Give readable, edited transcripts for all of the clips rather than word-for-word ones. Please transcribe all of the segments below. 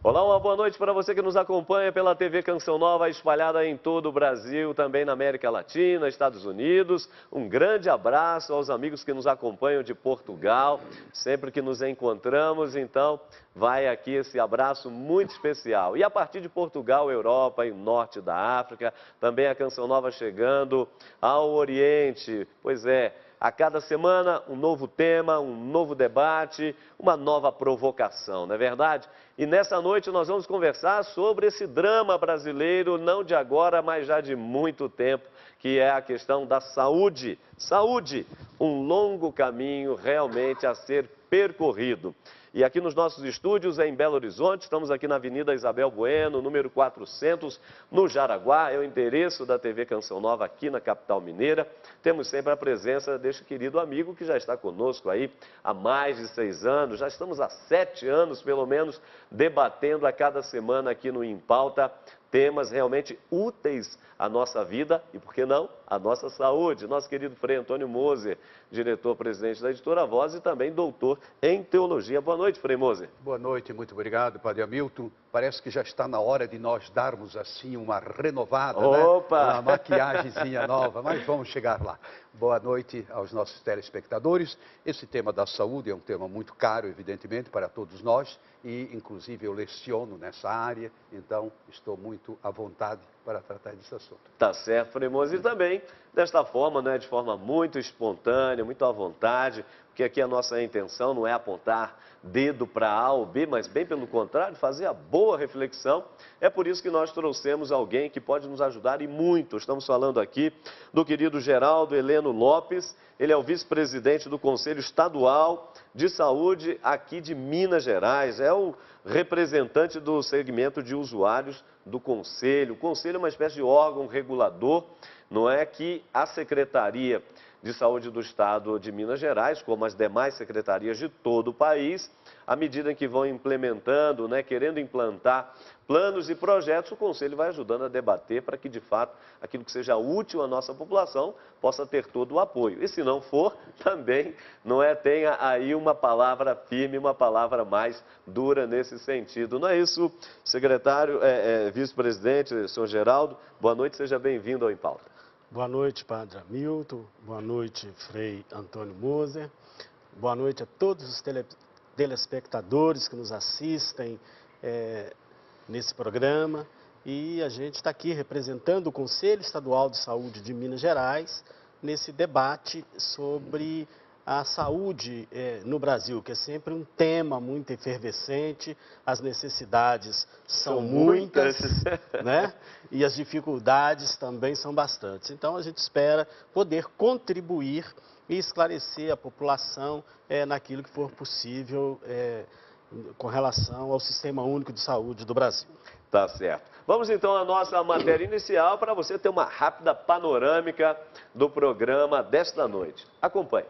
Olá, uma boa noite para você que nos acompanha pela TV Canção Nova, espalhada em todo o Brasil, também na América Latina, Estados Unidos. Um grande abraço aos amigos que nos acompanham de Portugal, sempre que nos encontramos, então vai aqui esse abraço muito especial. E a partir de Portugal, Europa e Norte da África, também a Canção Nova chegando ao Oriente. Pois é. A cada semana, um novo tema, um novo debate, uma nova provocação, não é verdade? E nessa noite nós vamos conversar sobre esse drama brasileiro, não de agora, mas já de muito tempo, que é a questão da saúde. Saúde, um longo caminho realmente a ser percorrido. E aqui nos nossos estúdios em Belo Horizonte, estamos aqui na Avenida Isabel Bueno, número 400, no Jaraguá, é o endereço da TV Canção Nova aqui na capital mineira. Temos sempre a presença deste querido amigo que já está conosco aí há mais de 6 anos, já estamos há 7 anos pelo menos, debatendo a cada semana aqui no Em Pauta temas realmente úteis à nossa vida e, por que não, à nossa saúde. Nosso querido Frei Antônio Moser, diretor-presidente da Editora Voz e também doutor em Teologia. Boa noite, Frei Moser. Boa noite, muito obrigado, Padre Hamilton. Parece que já está na hora de nós darmos assim uma renovada, Opa! Né? Uma maquiagemzinha nova, mas vamos chegar lá. Boa noite aos nossos telespectadores. Esse tema da saúde é um tema muito caro, evidentemente, para todos nós e, inclusive, eu leciono nessa área, então estou muito à vontade para tratar desse assunto. Tá certo, Frei Moser, e também desta forma, né, de forma muito espontânea, muito à vontade, porque aqui a nossa intenção não é apontar dedo para A ou B, mas bem pelo contrário, fazer a boa reflexão. É por isso que nós trouxemos alguém que pode nos ajudar e muito. Estamos falando aqui do querido Geraldo Heleno Lopes, ele é o vice-presidente do Conselho Estadual de Saúde aqui de Minas Gerais, é o representante do segmento de usuários do Conselho. O Conselho é uma espécie de órgão regulador, não é que a Secretaria de Saúde do Estado de Minas Gerais, como as demais secretarias de todo o país, à medida em que vão implementando, né, querendo implantar planos e projetos, o Conselho vai ajudando a debater para que, de fato, aquilo que seja útil à nossa população possa ter todo o apoio. E se não for, também não é, tenha aí uma palavra firme, uma palavra mais dura nesse sentido. Não é isso, secretário, vice-presidente, senhor Geraldo? Boa noite, seja bem-vindo ao Em Pauta. Boa noite, Padre Hamilton. Boa noite, Frei Antônio Moser. Boa noite a todos os telespectadores que nos assistem nesse programa. E a gente está aqui representando o Conselho Estadual de Saúde de Minas Gerais nesse debate sobre a saúde no Brasil, que é sempre um tema muito efervescente, as necessidades são muitas, né? E as dificuldades também são bastantes. Então, a gente espera poder contribuir e esclarecer a população naquilo que for possível com relação ao Sistema Único de Saúde do Brasil. Tá certo. Vamos então à nossa matéria inicial para você ter uma rápida panorâmica do programa desta noite. Acompanhe.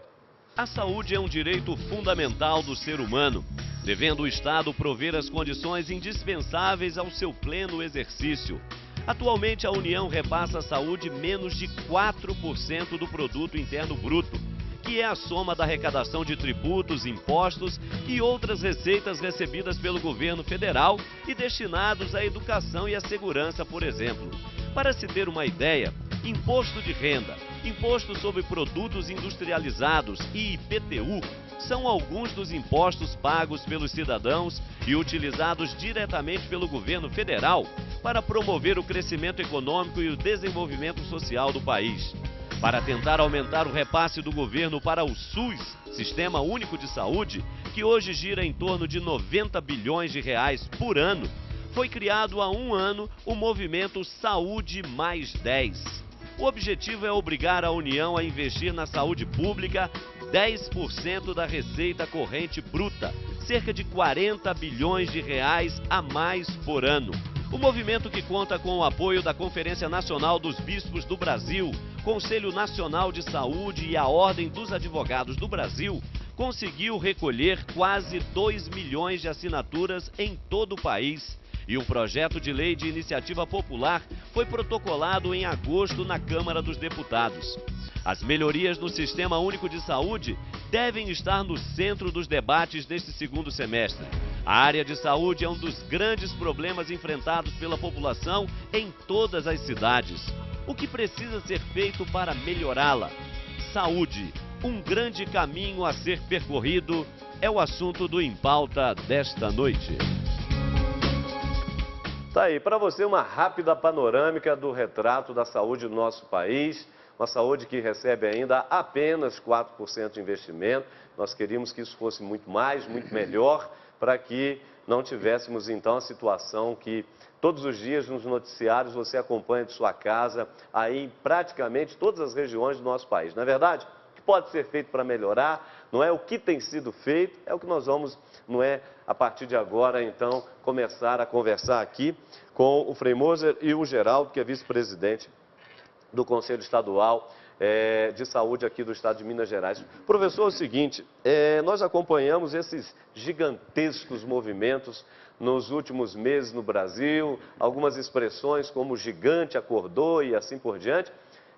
A saúde é um direito fundamental do ser humano, devendo o Estado prover as condições indispensáveis ao seu pleno exercício. Atualmente, a União repassa à saúde menos de 4% do produto interno bruto, que é a soma da arrecadação de tributos, impostos e outras receitas recebidas pelo governo federal e destinados à educação e à segurança, por exemplo. Para se ter uma ideia, imposto de renda, imposto sobre produtos industrializados e IPTU são alguns dos impostos pagos pelos cidadãos e utilizados diretamente pelo governo federal para promover o crescimento econômico e o desenvolvimento social do país. Para tentar aumentar o repasse do governo para o SUS, Sistema Único de Saúde, que hoje gira em torno de 90 bilhões de reais por ano, foi criado há um ano o movimento Saúde Mais 10. O objetivo é obrigar a União a investir na saúde pública 10% da receita corrente bruta, cerca de 40 bilhões de reais a mais por ano. O movimento, que conta com o apoio da Conferência Nacional dos Bispos do Brasil, Conselho Nacional de Saúde e a Ordem dos Advogados do Brasil, conseguiu recolher quase 2 milhões de assinaturas em todo o país. E o projeto de lei de iniciativa popular foi protocolado em agosto na Câmara dos Deputados. As melhorias no Sistema Único de Saúde devem estar no centro dos debates deste segundo semestre. A área de saúde é um dos grandes problemas enfrentados pela população em todas as cidades. O que precisa ser feito para melhorá-la? Saúde, um grande caminho a ser percorrido, é o assunto do Em Pauta desta noite. Tá aí, para você uma rápida panorâmica do retrato da saúde do nosso país. Uma saúde que recebe ainda apenas 4% de investimento. Nós queríamos que isso fosse muito mais, muito melhor, para que não tivéssemos então a situação que todos os dias nos noticiários você acompanha de sua casa, aí em praticamente todas as regiões do nosso país. Não é verdade? O que pode ser feito para melhorar, não é o que tem sido feito, é o que nós vamos, não é, a partir de agora, então, começar a conversar aqui com o Frei Moser e o Geraldo, que é vice-presidente do Conselho Estadual de Saúde aqui do Estado de Minas Gerais. Professor, é o seguinte, nós acompanhamos esses gigantescos movimentos nos últimos meses no Brasil, algumas expressões como gigante acordou e assim por diante.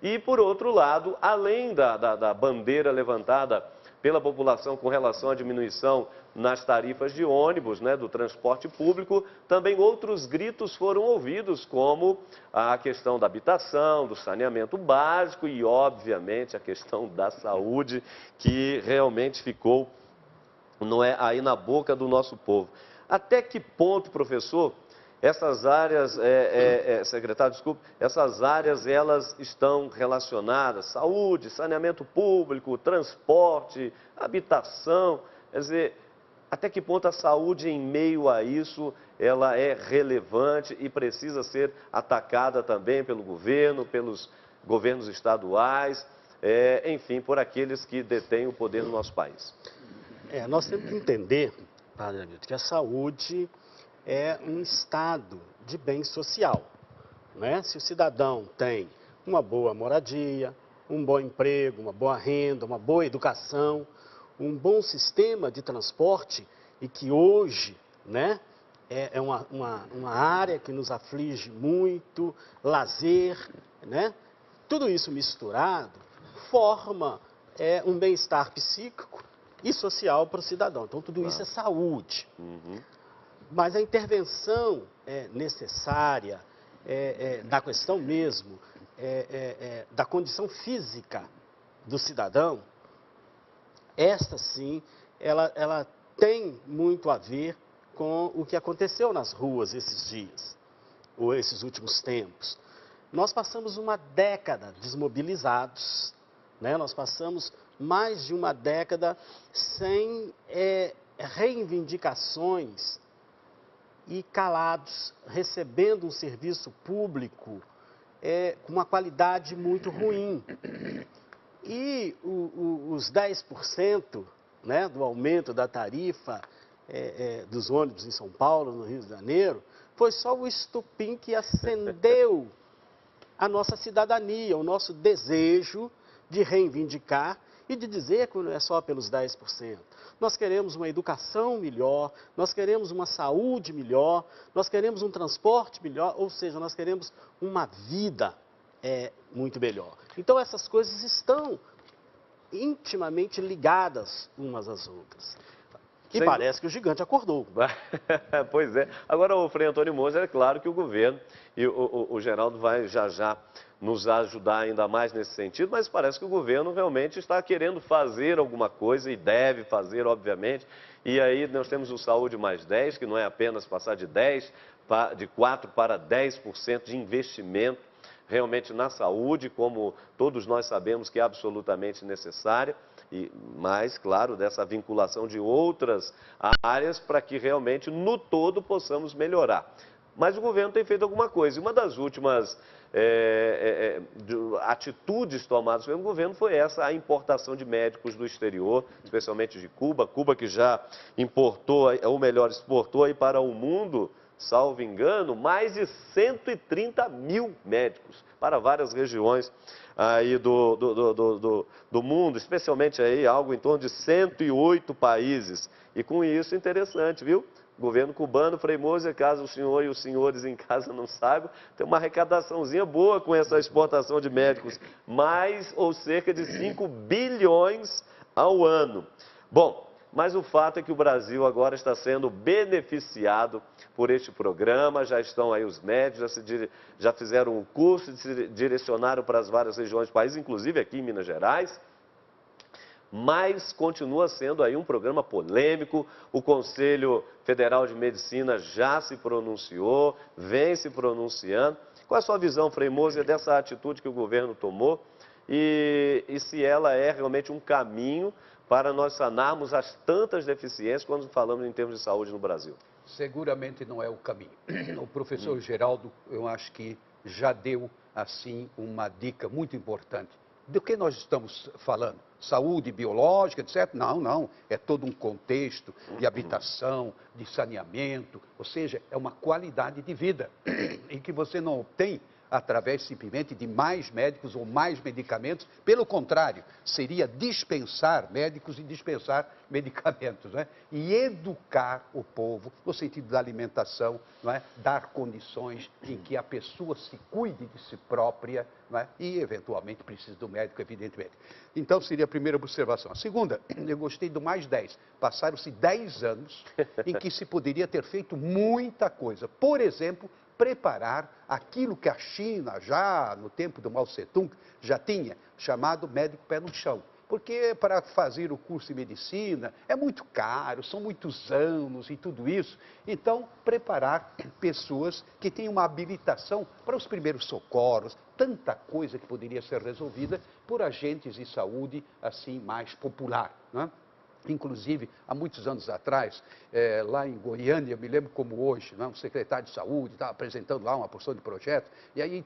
E, por outro lado, além da bandeira levantada pela população com relação à diminuição nas tarifas de ônibus, né, do transporte público, também outros gritos foram ouvidos, como a questão da habitação, do saneamento básico e, obviamente, a questão da saúde, que realmente ficou, não é, aí na boca do nosso povo. Até que ponto, professor, essas áreas, secretário, desculpe, essas áreas elas estão relacionadas, saúde, saneamento público, transporte, habitação, quer dizer, até que ponto a saúde em meio a isso, ela é relevante e precisa ser atacada também pelo governo, pelos governos estaduais, enfim, por aqueles que detêm o poder no nosso país. Nós temos que entender, Padre Hamilton, que a saúde é um estado de bem social, né? Se o cidadão tem uma boa moradia, um bom emprego, uma boa renda, uma boa educação, um bom sistema de transporte, e que hoje, né, é uma área que nos aflige muito, lazer, né? Tudo isso misturado forma um bem-estar psíquico e social para o cidadão. Então, tudo isso é saúde. Uhum. Mas a intervenção necessária da questão mesmo, da condição física do cidadão, esta sim, ela tem muito a ver com o que aconteceu nas ruas esses dias, ou esses últimos tempos. Nós passamos uma década desmobilizados, né? Nós passamos mais de uma década sem reivindicações e calados, recebendo um serviço público com uma qualidade muito ruim. E os 10%, né, do aumento da tarifa dos ônibus em São Paulo, no Rio de Janeiro, foi só o estupim que acendeu a nossa cidadania, o nosso desejo de reivindicar e de dizer que não é só pelos 10%. Nós queremos uma educação melhor, nós queremos uma saúde melhor, nós queremos um transporte melhor, ou seja, nós queremos uma vida muito melhor. Então, essas coisas estão intimamente ligadas umas às outras. E parece que o gigante acordou. Pois é. Agora, o Frei Antônio Moser, é claro que o governo e o Geraldo vai já nos ajudar ainda mais nesse sentido, mas parece que o governo realmente está querendo fazer alguma coisa e deve fazer, obviamente. E aí nós temos o Saúde Mais 10, que não é apenas passar de 4% para 10% de investimento realmente na saúde, como todos nós sabemos que é absolutamente necessária, mas, claro, dessa vinculação de outras áreas para que realmente, no todo, possamos melhorar. Mas o governo tem feito alguma coisa. E uma das últimas atitudes tomadas pelo governo foi a importação de médicos do exterior, especialmente de Cuba. Cuba que já importou, ou melhor, exportou aí para o mundo, salvo engano, mais de 130 mil médicos para várias regiões aí do mundo, especialmente aí algo em torno de 108 países. E com isso, interessante, viu? O governo cubano, Frei Moser, caso o senhor e os senhores em casa não saibam, tem uma arrecadaçãozinha boa com essa exportação de médicos, mais ou cerca de 5 bilhões ao ano. Bom, mas o fato é que o Brasil agora está sendo beneficiado por este programa, já estão aí os médicos, já fizeram um curso, se direcionaram para as várias regiões do país, inclusive aqui em Minas Gerais, mas continua sendo aí um programa polêmico. O Conselho Federal de Medicina já se pronunciou, vem se pronunciando. Qual é a sua visão, Frei Moser, dessa atitude que o governo tomou e se ela é realmente um caminho para nós sanarmos as tantas deficiências quando falamos em termos de saúde no Brasil? Seguramente não é o caminho. O professor Geraldo, eu acho que já deu, assim, uma dica muito importante. Do que nós estamos falando? Saúde biológica, etc? Não, não. É todo um contexto de habitação, de saneamento, ou seja, é uma qualidade de vida em que você não obtém através simplesmente de mais médicos ou mais medicamentos. Pelo contrário, seria dispensar médicos e dispensar medicamentos, não é? E educar o povo no sentido da alimentação, não é? Dar condições em que a pessoa se cuide de si própria, não é? E eventualmente precisa do médico, evidentemente. Então seria a primeira observação. A segunda, eu gostei do mais 10. Passaram-se 10 anos em que se poderia ter feito muita coisa. Por exemplo, preparar aquilo que a China, já no tempo do Mao Tse-tung, já tinha, chamado médico pé no chão. Porque para fazer o curso de medicina é muito caro, são muitos anos e tudo isso. Então, preparar pessoas que tenham uma habilitação para os primeiros socorros, tanta coisa que poderia ser resolvida por agentes de saúde assim mais popular, não é? Inclusive, há muitos anos atrás, lá em Goiânia, me lembro como hoje, né, um secretário de saúde estava apresentando lá uma porção de projetos, e aí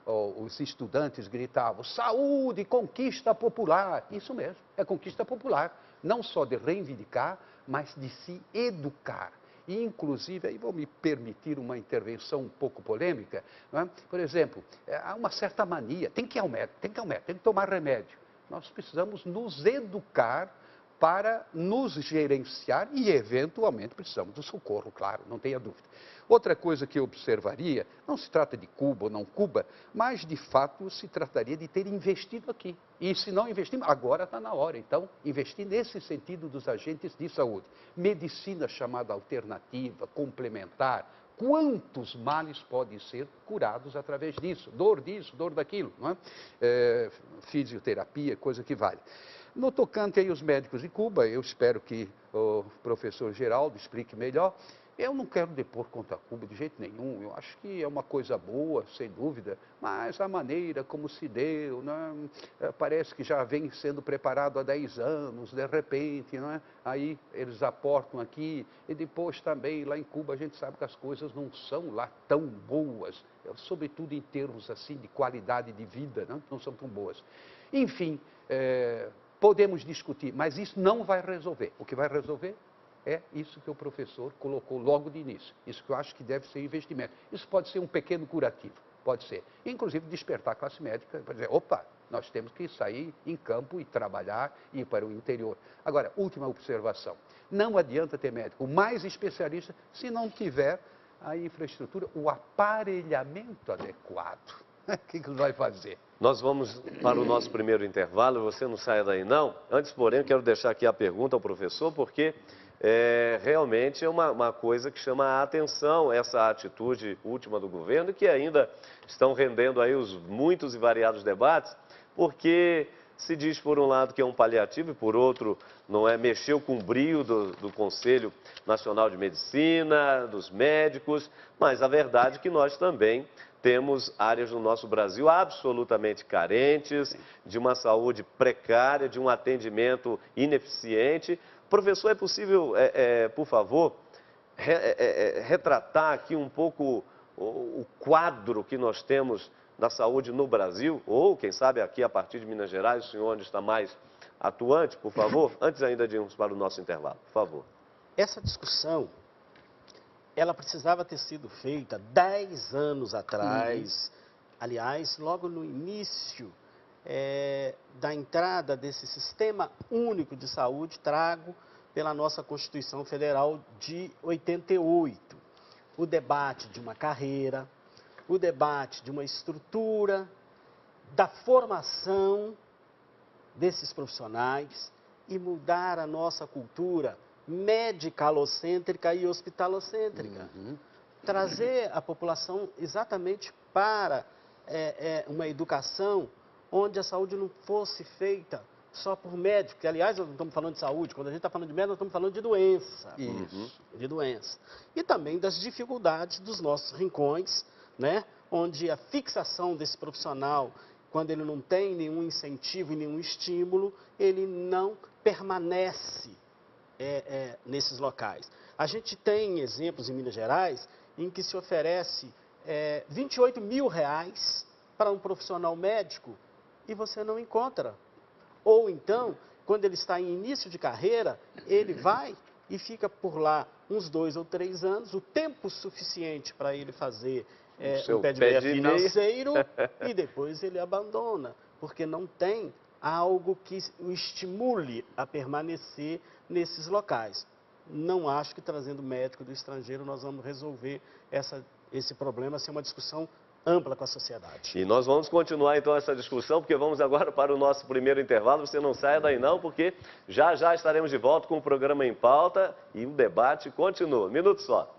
os estudantes gritavam, saúde, conquista popular. Isso mesmo, é conquista popular, não só de reivindicar, mas de se educar. E, inclusive, aí vou me permitir uma intervenção um pouco polêmica, não é? Por exemplo, há uma certa mania, tem que ir ao médico, tem que tomar remédio. Nós precisamos nos educar para nos gerenciar e, eventualmente, precisamos do socorro, claro, não tenha dúvida. Outra coisa que eu observaria, não se trata de Cuba ou não Cuba, mas, de fato, se trataria de ter investido aqui. E se não investimos, agora está na hora, então, investir nesse sentido dos agentes de saúde. Medicina chamada alternativa, complementar, quantos males podem ser curados através disso? Dor disso, dor daquilo, não é? Fisioterapia, coisa que vale. No tocante aí os médicos de Cuba, eu espero que o professor Geraldo explique melhor. Eu não quero depor contra Cuba de jeito nenhum, eu acho que é uma coisa boa, sem dúvida, mas a maneira como se deu, né? Parece que já vem sendo preparado há 10 anos, de repente, não é? Aí eles aportam aqui, e depois também lá em Cuba a gente sabe que as coisas não são lá tão boas, sobretudo em termos assim de qualidade de vida, não são tão boas. Enfim, podemos discutir, mas isso não vai resolver. O que vai resolver é isso que o professor colocou logo de início. Isso que eu acho que deve ser investimento. Isso pode ser um pequeno curativo, pode ser. Inclusive despertar a classe médica para dizer, opa, nós temos que sair em campo e trabalhar e ir para o interior. Agora, última observação. Não adianta ter médico mais especialista se não tiver a infraestrutura, o aparelhamento adequado. O que vai fazer? Nós vamos para o nosso primeiro intervalo, você não saia daí não. Antes, porém, quero deixar aqui a pergunta ao professor, porque realmente é uma coisa que chama a atenção, essa atitude última do governo, que ainda estão rendendo aí os muitos e variados debates, porque se diz por um lado que é um paliativo e por outro não é, mexeu com o brio do Conselho Nacional de Medicina, dos médicos, mas a verdade é que nós também temos áreas no nosso Brasil absolutamente carentes, de uma saúde precária, de um atendimento ineficiente. Professor, é possível, por favor, retratar aqui um pouco o quadro que nós temos da saúde no Brasil? Ou, quem sabe, aqui a partir de Minas Gerais, o senhor onde está mais atuante, por favor? Antes ainda de irmos para o nosso intervalo, por favor. Essa discussão, ela precisava ter sido feita 10 anos atrás, aliás, logo no início da entrada desse Sistema Único de Saúde, trago pela nossa Constituição Federal de 88. O debate de uma carreira, o debate de uma estrutura, da formação desses profissionais e mudar a nossa cultura medicalocêntrica e hospitalocêntrica. Trazer a população exatamente para uma educação onde a saúde não fosse feita só por médico, que aliás nós não estamos falando de saúde, quando a gente está falando de médico nós estamos falando de doença. De doença. E também das dificuldades dos nossos rincões, né? Onde a fixação desse profissional, quando ele não tem nenhum incentivo e nenhum estímulo, ele não permanece nesses locais. A gente tem exemplos em Minas Gerais em que se oferece R$28 mil para um profissional médico e você não encontra. Ou então, quando ele está em início de carreira, ele vai e fica por lá uns 2 ou 3 anos, o tempo suficiente para ele fazer um pé de meia financeiro e depois ele abandona, porque não tem algo que o estimule a permanecer nesses locais. Não acho que trazendo médico do estrangeiro nós vamos resolver esse problema, ser uma discussão ampla com a sociedade. E nós vamos continuar então essa discussão, porque vamos agora para o nosso primeiro intervalo. Você não saia daí não, porque já já estaremos de volta com o programa Em Pauta e o debate continua. Minuto só.